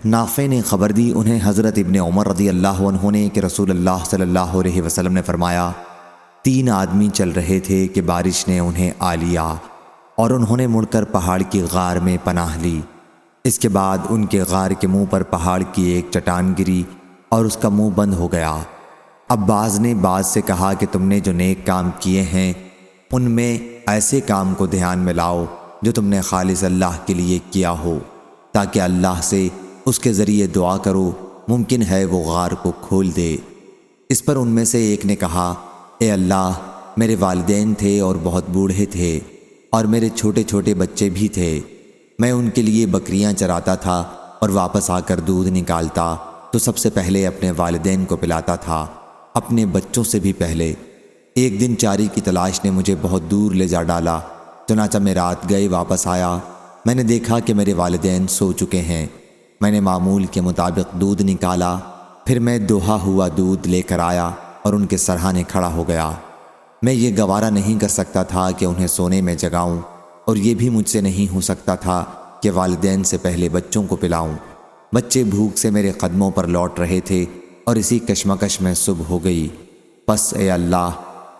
نافع نے خبر دی انہیں حضرت ابن عمر رضی اللہ عنہ نے کہ رسول اللہ صلی اللہ علیہ وسلم نے فرمایا، 3 آدمی چل رہے تھے کہ بارش نے انہیں آ لیا اور انہوں نے مڑ کر پہاڑ کی غار میں پناہ لی۔ اس کے بعد ان کے غار کے منہ پر پہاڑ کی ایک چٹان گری اور اس کا منہ بند ہو گیا۔ اب بعض نے بعض سے کہا کہ تم نے جو نیک کام کیے ہیں ان میں ایسے کام کو دھیان میں لاؤ جو تم نے خالص اللہ کے لیے کیا ہو، تاکہ اللہ سے اس کے ذریعے دعا کرو، ممکن ہے وہ غار کو کھول دے۔ اس پر ان میں سے ایک نے کہا، اے اللہ، میرے والدین تھے اور بہت بوڑھے تھے اور میرے چھوٹے چھوٹے بچے بھی تھے۔ میں ان کے لیے بکریاں چراتا تھا اور واپس آ کر دودھ نکالتا تو سب سے پہلے اپنے والدین کو پلاتا تھا، اپنے بچوں سے بھی پہلے۔ ایک دن چاری کی تلاش نے مجھے بہت دور لے جا ڈالا، چنانچہ میں رات گئے واپس آیا، میں نے دیکھا کہ میرے والدین سو چکے ہیں۔ میں نے معمول کے مطابق دودھ نکالا، پھر میں دوہا ہوا دودھ لے کر آیا اور ان کے سرہانے کھڑا ہو گیا۔ میں یہ گوارا نہیں کر سکتا تھا کہ انہیں سونے میں جگاؤں، اور یہ بھی مجھ سے نہیں ہو سکتا تھا کہ والدین سے پہلے بچوں کو پلاؤں۔ بچے بھوک سے میرے قدموں پر لوٹ رہے تھے اور اسی کشمکش میں صبح ہو گئی۔ پس اے اللہ،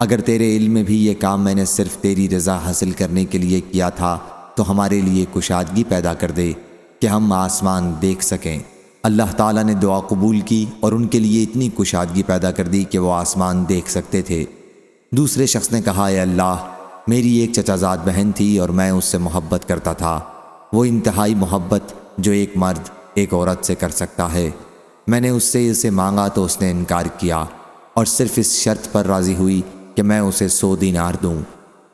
اگر تیرے علم میں بھی یہ کام میں نے صرف تیری رضا حاصل کرنے کے لیے کیا تھا تو ہمارے لیے کشادگی پیدا کر دے کہ ہم آسمان دیکھ سکیں۔ اللہ تعالیٰ نے دعا قبول کی اور ان کے لیے اتنی کشادگی پیدا کر دی کہ وہ آسمان دیکھ سکتے تھے۔ دوسرے شخص نے کہا، اے اللہ، میری ایک چچا زاد بہن تھی اور میں اس سے محبت کرتا تھا، وہ انتہائی محبت جو ایک مرد ایک عورت سے کر سکتا ہے۔ میں نے اس سے اسے مانگا تو اس نے انکار کیا اور صرف اس شرط پر راضی ہوئی کہ میں اسے 100 دینار دوں۔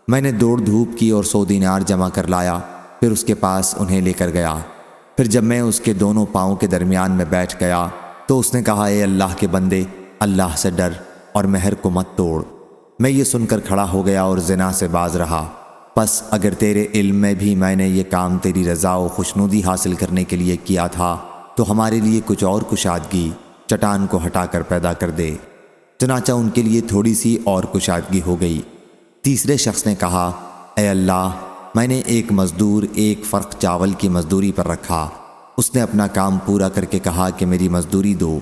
میں نے دوڑ دھوپ کی اور 100 دینار جمع کر لایا، پھر اس کے پاس انہیں لے کر گیا۔ پھر جب میں اس کے دونوں پاؤں کے درمیان میں بیٹھ گیا تو اس نے کہا، اے اللہ کے بندے، اللہ سے ڈر اور مہر کو مت توڑ۔ میں یہ سن کر کھڑا ہو گیا اور زنا سے باز رہا۔ پس اگر تیرے علم میں بھی میں نے یہ کام تیری رضا و خوشنودی حاصل کرنے کے لیے کیا تھا تو ہمارے لیے کچھ اور کشادگی چٹان کو ہٹا کر پیدا کر دے۔ چنانچہ ان کے لیے تھوڑی سی اور کشادگی ہو گئی۔ تیسرے شخص نے کہا، اے اللہ، میں نے ایک مزدور ایک فرق چاول کی مزدوری پر رکھا۔ اس نے اپنا کام پورا کر کے کہا کہ میری مزدوری دو۔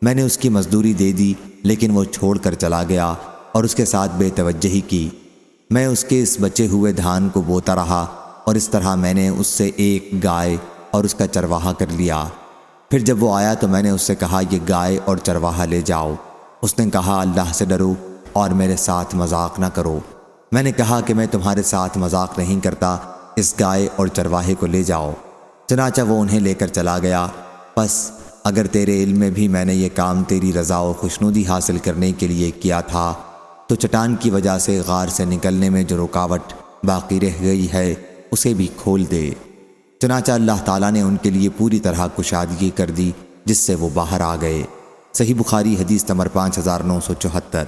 میں نے اس کی مزدوری دے دی، لیکن وہ چھوڑ کر چلا گیا اور اس کے ساتھ بے توجہی کی۔ میں اس کے اس بچے ہوئے دھان کو بوتا رہا اور اس طرح میں نے اس سے ایک گائے اور اس کا چرواہا کر لیا۔ پھر جب وہ آیا تو میں نے اس سے کہا، یہ گائے اور چرواہا لے جاؤ۔ اس نے کہا، اللہ سے ڈرو اور میرے ساتھ مذاق نہ کرو۔ میں نے کہا کہ میں تمہارے ساتھ مذاق نہیں کرتا، اس گائے اور چرواہے کو لے جاؤ۔ چنانچہ وہ انہیں لے کر چلا گیا۔ پس اگر تیرے علم میں بھی میں نے یہ کام تیری رضا و خوشنودی حاصل کرنے کے لیے کیا تھا تو چٹان کی وجہ سے غار سے نکلنے میں جو رکاوٹ باقی رہ گئی ہے اسے بھی کھول دے۔ چنانچہ اللہ تعالیٰ نے ان کے لیے پوری طرح کشادگی کر دی جس سے وہ باہر آ گئے۔ صحیح بخاری حدیث نمبر 5974۔